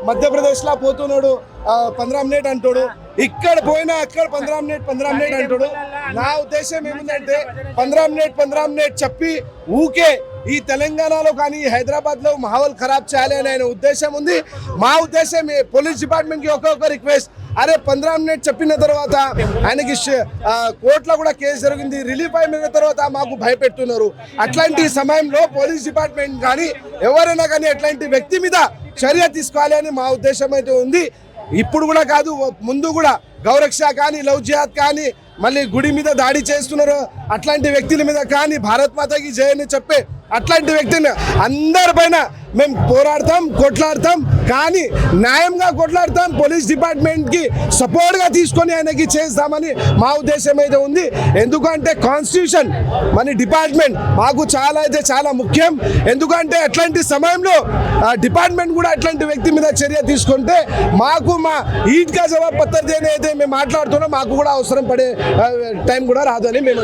మధ్యప్రదేశ్లో పోతున్నాడు 15 మినిట్ అంటాడు, ఇక్కడ పోయినా అక్కడ 15 మినిట్ అంటాడు. నా ఉద్దేశం ఏమిటంటే 15 మినిట్ చెప్పి ఊకే ఈ తెలంగాణలో కానీ హైదరాబాద్లో మాహోల్ ఖరాబ్ చేయాలి అని ఆయన ఉద్దేశం ఉంది. మా ఉద్దేశం పోలీస్ డిపార్ట్మెంట్కి ఒక్కొక్క రిక్వెస్ట్, అరే 15 మినిట్ చెప్పిన తర్వాత ఆయనకి కోర్టులో కూడా కేసు జరిగింది, రిలీఫ్ అయిన తర్వాత మాకు భయపెడుతున్నారు. అట్లాంటి సమయంలో పోలీస్ డిపార్ట్మెంట్ కానీ ఎవరైనా కానీ అట్లాంటి వ్యక్తి మీద చర్య తీసుకోవాలి అని మా ఉద్దేశం అయితే ఉంది. ఇప్పుడు కూడా కాదు, ముందు కూడా గౌరక్ష కానీ లవ్ జిహాద్ కానీ మళ్ళీ గుడి మీద దాడి చేస్తున్నారు అట్లాంటి వ్యక్తుల మీద కానీ భారత్ మాతకి జై అని చెప్పే అట్లాంటి వ్యక్తిని అందరిపైన మేము పోరాడతాం, కొట్లాడతాం, కానీ న్యాయంగా కొట్లాడతాం. పోలీస్ డిపార్ట్మెంట్కి సపోర్ట్గా తీసుకొని ఆయనకి చేస్తామని మా ఉద్దేశం అయితే ఉంది. ఎందుకంటే కాన్స్టిట్యూషన్ మన డిపార్ట్మెంట్ మాకు చాలా ముఖ్యం. ఎందుకంటే అట్లాంటి సమయంలో డిపార్ట్మెంట్ కూడా అట్లాంటి వ్యక్తి మీద చర్య తీసుకుంటే మాకు మా ఈద్గా జవాబు పత్రం దేని అయితే మేము మాట్లాడుతున్నాం, మాకు కూడా అవసరం పడే టైం కూడా రాదని మేము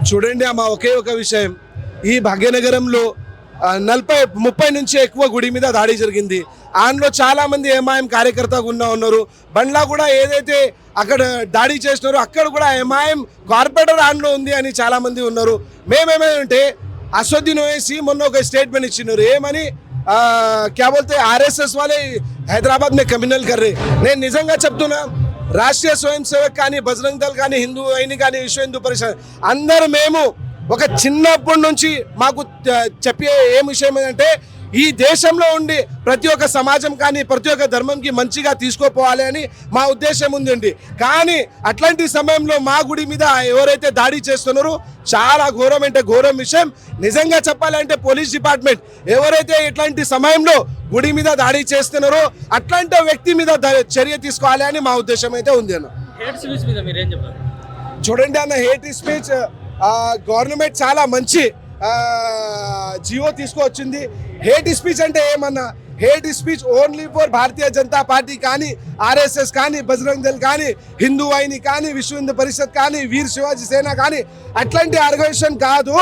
చూడండి అమ్మా. ఒకే ఒక విషయం, ఈ భాగ్యనగరంలో 30 నుంచి ఎక్కువ గుడి మీద దాడి జరిగింది. అందులో చాలా మంది ఎంఐఎం కార్యకర్తగా ఉన్నారు. బండ్లా కూడా ఏదైతే అక్కడ దాడి చేస్తున్నారో అక్కడ కూడా ఎంఐఎం కార్పొరేటర్ అందులో ఉంది అని చాలా మంది ఉన్నారు. మేమేమంటే అసదుద్దీన్ ఓవైసీ మొన్న ఒక స్టేట్మెంట్ ఇచ్చినారు, ఏమని क्या बोलते हैं आरएसएस वाले हैदराबाद में क्रिमिनल कर रहे. నేను నిజంగా చెప్తున్నా, రాష్ట్రీయ స్వయం సేవక్ కానీ బజరంగ్ దళ్ కానీ హిందూ ఐని కానీ విశ్వ హిందూ పరిషత్ అందరూ మేము ఒక చిన్నప్పటి నుంచి మాకు చెప్పే ఏం విషయం ఏంటంటే ఈ దేశంలో ఉండి ప్రతి ఒక్క సమాజం కానీ ప్రతి ఒక్క ధర్మంకి మంచిగా తీసుకోపోవాలి అని మా ఉద్దేశం ఉందండి. కానీ అట్లాంటి సమయంలో మా గుడి మీద ఎవరైతే దాడి చేస్తున్నారో చాలా ఘోరం విషయం. నిజంగా చెప్పాలంటే పోలీస్ డిపార్ట్మెంట్ ఎవరైతే ఇట్లాంటి సమయంలో గుడి మీద దాడి చేస్తున్నారో అట్లాంటి వ్యక్తి మీద చర్య తీసుకోవాలి అని మా ఉద్దేశం అయితే ఉంది అన్న. చూడండి అన్న, హేట్ స్పీచ్ గవర్నమెంట్ చాలా మంచి జీవో తీసుకొచ్చింది. హేట్ స్పీచ్ అంటే ఏమన్నా, hate speech only for Bharatiya Janata party కానీ ఆర్ఎస్ఎస్ కానీ బజరంగ్ దళ్ కానీ హిందూ ఐని కానీ విశ్వ హిందూ పరిషత్ కానీ వీర్ శివాజీ సేన కానీ అట్లాంటి ఆర్గనైజేషన్ కాదు,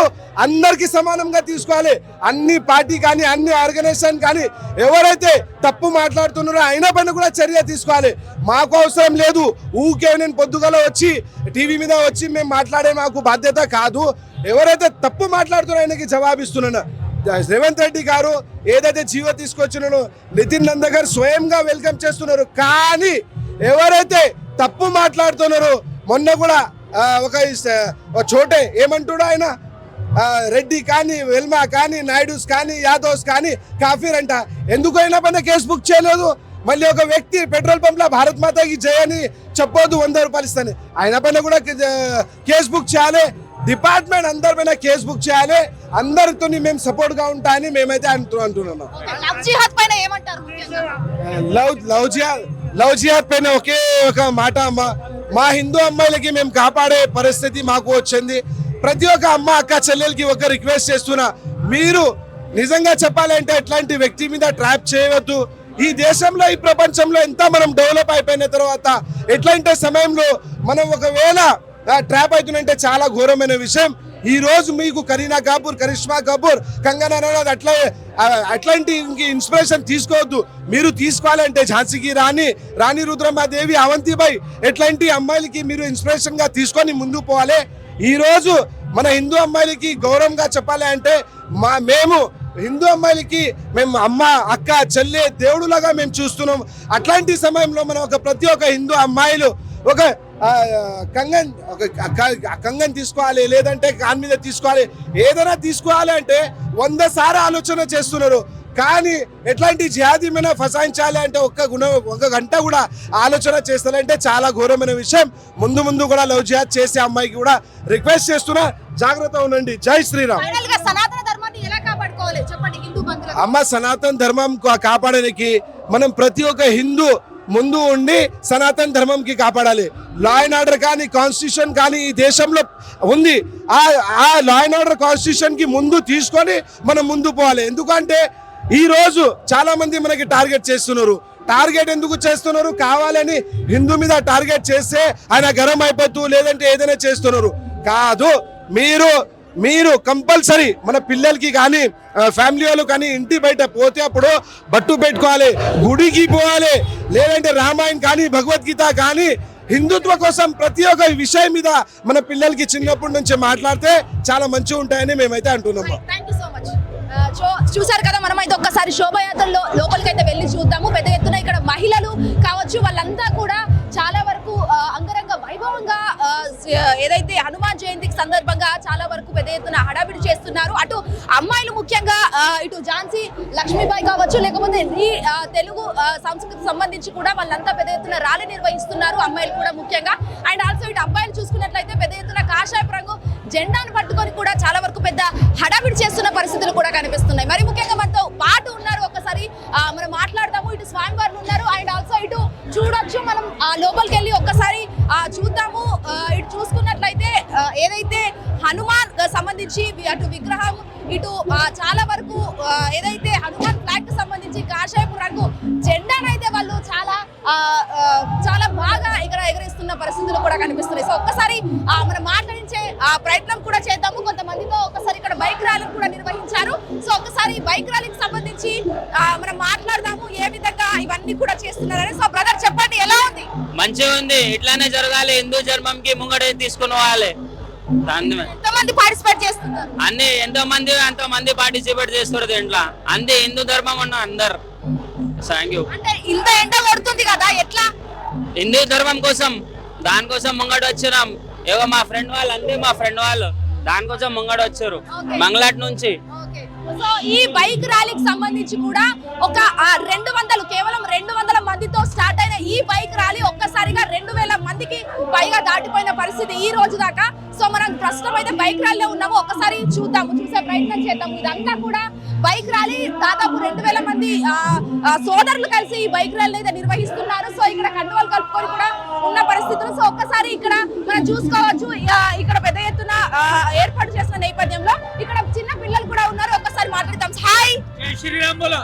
అందరికీ సమానంగా తీసుకోవాలి. అన్ని పార్టీ కానీ అన్ని ఆర్గనైజేషన్ కానీ ఎవరైతే తప్పు మాట్లాడుతున్నారో అయినా పైన కూడా చర్య తీసుకోవాలి. మాకు అవసరం లేదు ఊకే నేను పొద్దుగల వచ్చి టీవీ మీద వచ్చి మేము మాట్లాడే మాకు బాధ్యత కాదు. ఎవరైతే తప్పు మాట్లాడుతున్నారో ఆయనకి జవాబిస్తున్నాను. రేవంత్ రెడ్డి గారు ఏదైతే జీవో తీసుకొచ్చినారో నితిన్ నంద గారు స్వయంగా వెల్కమ్ చేస్తున్నారు. కానీ ఎవరైతే తప్పు మాట్లాడుతున్నారో మొన్న కూడా ఒక చోటే ఏమంటాడు ఆయన, రెడ్డి కానీ వెల్మా కానీ నాయుడుస్ కానీ యాదవ్స్ కానీ కాఫీర్ అంట. ఎందుకైనా పైన కేసు బుక్ చేయలేదు. మళ్ళీ ఒక వ్యక్తి పెట్రోల్ పంప్లో భారత్ మాతాకి జై అని చెప్పొద్దు 100 రూపాయలు ఇస్తాను, ఆయన పైన కూడా కేసు బుక్ చేయాలి. డిపార్ట్మెంట్ అందరిపైన కేసు బుక్ చేయాలి. అందరితో మేము సపోర్ట్ గా ఉంటాయని మేమైతే అంటున్నాము. లవ్ జిహాద్ పైన ఒకే ఒక మాట అమ్మ, మా హిందూ అమ్మాయిలకి మేము కాపాడే పరిస్థితి మాకు వచ్చింది. ప్రతి ఒక్క అమ్మ అక్క చెల్లెలకి ఒక రిక్వెస్ట్ చేస్తున్నా, మీరు నిజంగా చెప్పాలంటే ఇట్లాంటి వ్యక్తి మీద ట్రాప్ చేయవద్దు. ఈ దేశంలో ఈ ప్రపంచంలో ఎంత మనం డెవలప్ అయిపోయిన తర్వాత ఎట్లాంటి సమయంలో మనం ఒకవేళ ట్రాప్ అవుతుందంటే చాలా ఘోరమైన విషయం. ఈ రోజు మీకు కరీనా కపూర్, కరిష్మా కపూర్, కంగనా రనౌత్ అట్లాంటి ఇన్స్పిరేషన్ తీసుకోవద్దు. మీరు తీసుకోవాలంటే ఝాన్సీకి రాణి రుద్రమాదేవి, అవంతిబాయి ఎట్లాంటి అమ్మాయిలకి మీరు ఇన్స్పిరేషన్ గా తీసుకొని ముందుకు పోవాలి. ఈ రోజు మన హిందూ అమ్మాయిలకి గౌరవంగా చెప్పాలి అంటే మేము హిందూ అమ్మాయిలకి మేము అమ్మ అక్క చెల్లె దేవుడులాగా మేము చూస్తున్నాం. అట్లాంటి సమయంలో మనం ప్రతి ఒక్క హిందూ అమ్మాయిలు ఒక కంగన్ తీసుకోవాలి, లేదంటే కాన్ మీద తీసుకోవాలి, ఏదైనా తీసుకోవాలి అంటే 100 సార్లు ఆలోచన చేస్తున్నారు. కానీ ఎట్లాంటి జిహాదీ మీద ఫసాయించాలి అంటే ఒక గంట కూడా ఆలోచన చేస్తారంటే చాలా ఘోరమైన విషయం. ముందు కూడా లవ్ జిహాద్ చేసే అమ్మాయికి కూడా రిక్వెస్ట్ చేస్తున్నా, జాగ్రత్త ఉండండి. జై శ్రీరామ్. అమ్మ సనాతన ధర్మం కాపాడడానికి మనం ప్రతి ఒక్క హిందూ ముందు ఉండి సనాతన ధర్మంకి కాపాడాలి. లా అండ్ ఆర్డర్ కానీ కాన్స్టిట్యూషన్ కానీ ఈ దేశంలో ఉంది. ఆ లా అండ్ ఆర్డర్ కాన్స్టిట్యూషన్ కి ముందు తీసుకొని మనం ముందు పోవాలి. ఎందుకంటే ఈ రోజు చాలా మంది మనకి టార్గెట్ చేస్తున్నారు. టార్గెట్ ఎందుకు చేస్తున్నారు? కావాలని హిందూ మీద టార్గెట్ చేస్తే ఆయన గరం అయిపోతూ లేదంటే ఏదైనా చేస్తున్నారు కాదు. మీరు కంపల్సరీ మన పిల్లలకి కానీ ఫ్యామిలీ వాళ్ళు కానీ ఇంటి బయట పోతే అప్పుడు బట్టు పెట్టుకోవాలి, గుడికి పోవాలి, లేదంటే రామాయణం కానీ భగవద్గీత కానీ హిందుత్వ కోసం ప్రతి ఒక్క విషయం మీద మన పిల్లలకి చిన్నప్పటి నుంచి మాట్లాడితే చాలా మంచిగా ఉంటాయని మేమైతే అంటున్నాము. చూసారు కదా, మనం అయితే ఒక్కసారి శోభయాత్రలో లోపలికి అయితే వెళ్ళి చూద్దాము. పెద్ద ఎత్తున ఇక్కడ మహిళలు కావచ్చు వాళ్ళంతా కూడా చాలా వరకు అంగరంగ వైభవంగా ఏదైతే హనుమాన్ జయంతికి సందర్భంగా చాలా వరకు పెద్ద ఎత్తున హడావిడి చేస్తున్నారు. అటు అమ్మాయిలు ముఖ్యంగా ఇటు ఝాన్సీ లక్ష్మీబాయి కావచ్చు, లేకపోతే ఈ తెలుగు సంస్కృతి సంబంధించి కూడా వాళ్ళంతా పెద్ద ఎత్తున ర్యాలీ నిర్వహిస్తున్నారు, అమ్మాయిలు కూడా ముఖ్యంగా. అండ్ ఆల్సో ఇటు అబ్బాయిలు చూసుకున్నట్లయితే పెద్ద ఎత్తున కాషాయపు రంగు జెండాను పట్టుకొని కూడా చాలా వరకు పెద్ద హడావిడి చేస్తున్న పరిస్థితులు కూడా కనిపిస్తున్నాయి. మరి ముఖ్యంగా మనతో పాటు ఉన్నారు, ఒక్కసారి మనం మాట్లాడదాము. ఇటు స్వామివార్లు ఉన్నారు అండ్ ఆల్సో ఇటు చూడొచ్చు, మనం లోపలికి వెళ్ళి ఒక్కసారి చూద్దాము. ఇటు చూసుకున్నట్లయితే ఏదైతే హనుమాన్ సంబంధించి అటు విగ్రహం, ఇటు చాలా వరకు ఏదైతే హనుమాన్ ఫ్లాగ్ కి సంబంధించి కాషాయపు రంగు జెండానైతే వాళ్ళు చాలా బాగా ఇక్కడ ఎగరేస్తున్న పరిస్థితులు కూడా కనిపిస్తున్నాయి. సో ఒక్కసారి మనం మాట్లాడించే ప్రయత్నం కూడా చేద్దాము. కొంతమందితో ఒక్కసారి ఇక్కడ బైక్ ర్యాలీ కూడా నిర్వహించారు. సో ఒక్కసారి బైక్ ర్యాలీకి సంబంధించి మనం మాట్లాడదాము, ఏ విధంగా ఇవన్నీ కూడా చేస్తున్నారని. సో బ్రదర్ చెప్పండి, ఎలా ఉంది? మంచిగా ఉంది, ఇట్లానే జరగాలి. హిందూ ధర్మంకి ముంగడ తీసుకుని పోవాలి. ఎంతమంది పార్టిసిపేట్ చేస్తున్నారు? ఎంతో మంది పార్టిసిపేట్ చేస్తారు దీంట్లో. అంతే హిందూ ధర్మం ఉన్న అందరు. Thank you. అంటే ఇంత ఎండ కొడుతుంది కదా, ఎట్లా? హిందూ ధర్మం కోసం దానికోసం ముంగడ వచ్చినాం. ఏవో మా ఫ్రెండ్ వాళ్ళు దానికోసం ముంగడ వచ్చారు మంగళాట్ నుంచి. సో ఈ బైక్ ర్యాలీకి సంబంధించి కూడా ఒక 200 కేవలం 200 మందితో స్టార్ట్ అయిన ఈ బైక్ ర్యాలీ ఒక్కసారిగా 2000 మందికి పైగా దాటిపోయిన పరిస్థితి ఈ రోజు దాకా. సో మనం ప్రస్తుతం అయితే బైక్ ర్యాలీలో ఉన్నాము, ఒక్కసారి చూసే ప్రయత్నం చేద్దాము. ఇదంతా కూడా బైక్ ర్యాలీ, దాదాపు 2000 మంది సోదరులు కలిసి ఈ బైక్ ర్యాలీ అయితే నిర్వహిస్తున్నారు. సో ఇక్కడ కండువాలు కలుపుకొని కూడా ఉన్న పరిస్థితులు. సో ఒక్కసారి ఇక్కడ మనం చూసుకోవచ్చు, ఇక్కడ పెద్ద ఎత్తున ఏర్పాటు చేసిన నేపథ్యంలో ఇక్కడ చిన్న పిల్లలు కూడా ఉన్నారు. ఒక్కసారి మాట్లాడతాం. హాయ్, జై శ్రీరామ్ బోలో.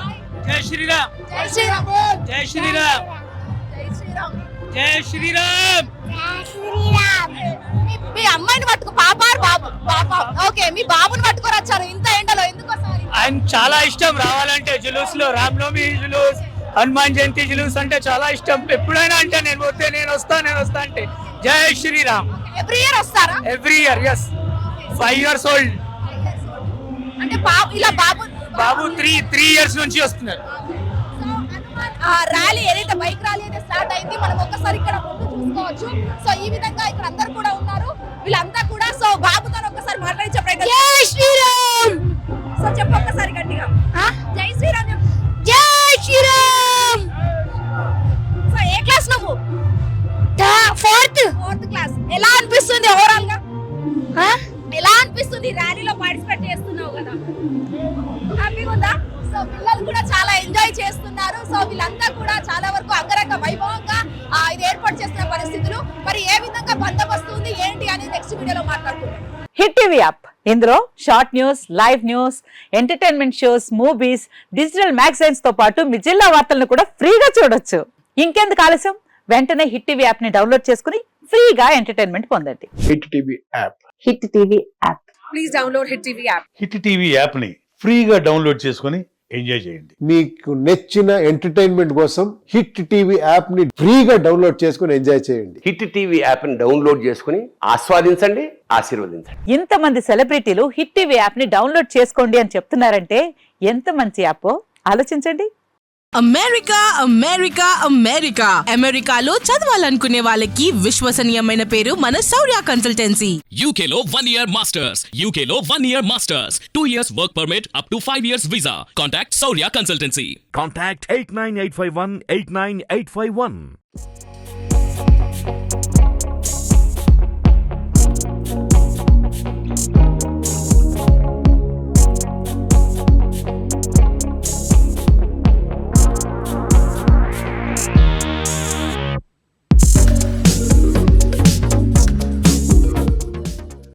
జై శ్రీరామ్. జై శ్రీరామ్. జై శ్రీరామ్. జై శ్రీరామ్. జై శ్రీరామ్. మీ అమ్మాయిని పట్టుకో, పాప. ఓకే, మీ బాబుని పట్టుకొని వచ్చారు ఇంత ఎండలో, ఎందుకు వస్తారు? ఆయన చాలా ఇష్టం రావాలంటే జులూస్ లో, రామనవమి జులూస్, హనుమాన్ జయంతి జులూస్ అంటే చాలా ఇష్టం. ఎప్పుడైనా అంటే నేను వస్తా అంటే. జై శ్రీరామ్. ఎవ్రీ ఇయర్ వస్తారా? Every year, yes. 5 years old. అంటే ఇలా బాబు 3 years నుంచి వస్తున్నారు. ర్యాలీ ఏదైతే బైక్ ర్యాలీ అయితే స్టార్ట్ అయింది, మనం ఒక్కసారి ఇక్కడ ముందు చూసుకోవచ్చు. సో ఈ విధంగా ఇక్కడ అందరు కూడా ఉన్నారు, వీళ్ళంతా కూడా. సో బాబుతో ఒక్కసారి మాట్లాడించే ప్రయత్నం. జై శ్రీరామ్. సో చెప్పు ఒక్కసారి గట్టిగా, జై శ్రీరామ్ చెప్పు. జై శ్రీరామ్. సో ఏ క్లాస్ నువ్వు? Fourth class. ఎలా అనిపిస్తుంది ఓవరాల్ గా? ఎలా అనిపిస్తుంది? ర్యాలీలో పార్టిసిపేట్ చేస్తున్నావు కదా, హ్యాపీగా ఉందా? సో పిల్లలు కూడా చాలా ఎంజాయ్ చేస్తున్నారు. సో వీళ్ళంతా కూడా చాలా వరకు అంగరంగ వైభవంగా ఇది ఏర్పాటు చేస్తున్న పరిస్థితులు. మరి ఏ విధంగా బందోబస్తు ఉంది ఏంటి అనేది నెక్స్ట్ వీడియోలో మాట్లాడుకుందాం. హిట్ టీవీ యాప్, ఇందులో short news, live news, entertainment shows, movies, digital magazines తో పాటు మీ జిల్లా వార్తలను కూడా ఫ్రీగా చూడొచ్చు. ఇంకెందుకు ఆలస్యం, వెంటనే హిట్ టీవీ యాప్ ని డౌన్లోడ్ చేసుకుని ఫ్రీగా ఎంటర్టైన్మెంట్ పొందండి. Hit TV app. Hit TV app. Please download hit TV app. Hit TV app ని ఫ్రీగా డౌన్లోడ్ చేసుకొని ఎంజాయ్ చేయండి. మీకు నచ్చిన ఎంటర్టైన్మెంట్ కోసం హిట్ టీవీ యాప్ ని ఫ్రీగా డౌన్లోడ్ చేసుకొని ఎంజాయ్ చేయండి. హిట్ టీవీ యాప్ ని డౌన్లోడ్ చేసుకుని ఆస్వాదించండి, ఆశీర్వదించండి. ఇంతమంది సెలబ్రిటీలు హిట్ టీవీ యాప్ ని డౌన్లోడ్ చేసుకోండి అని చెప్తున్నారంటే ఎంత మంచి యాప్ ఆలోచించండి. అమెరికాలో చదవాలనుకునే వాళ్ళకి విశ్వసనీయమైన పేరు మన శౌర్య కన్సల్టెన్సీ. UK లో 1 year masters. UK లో 1 year masters. 2 years work permit up to 5 years visa. Contact Shaurya Consultancy. Contact 89851 89851.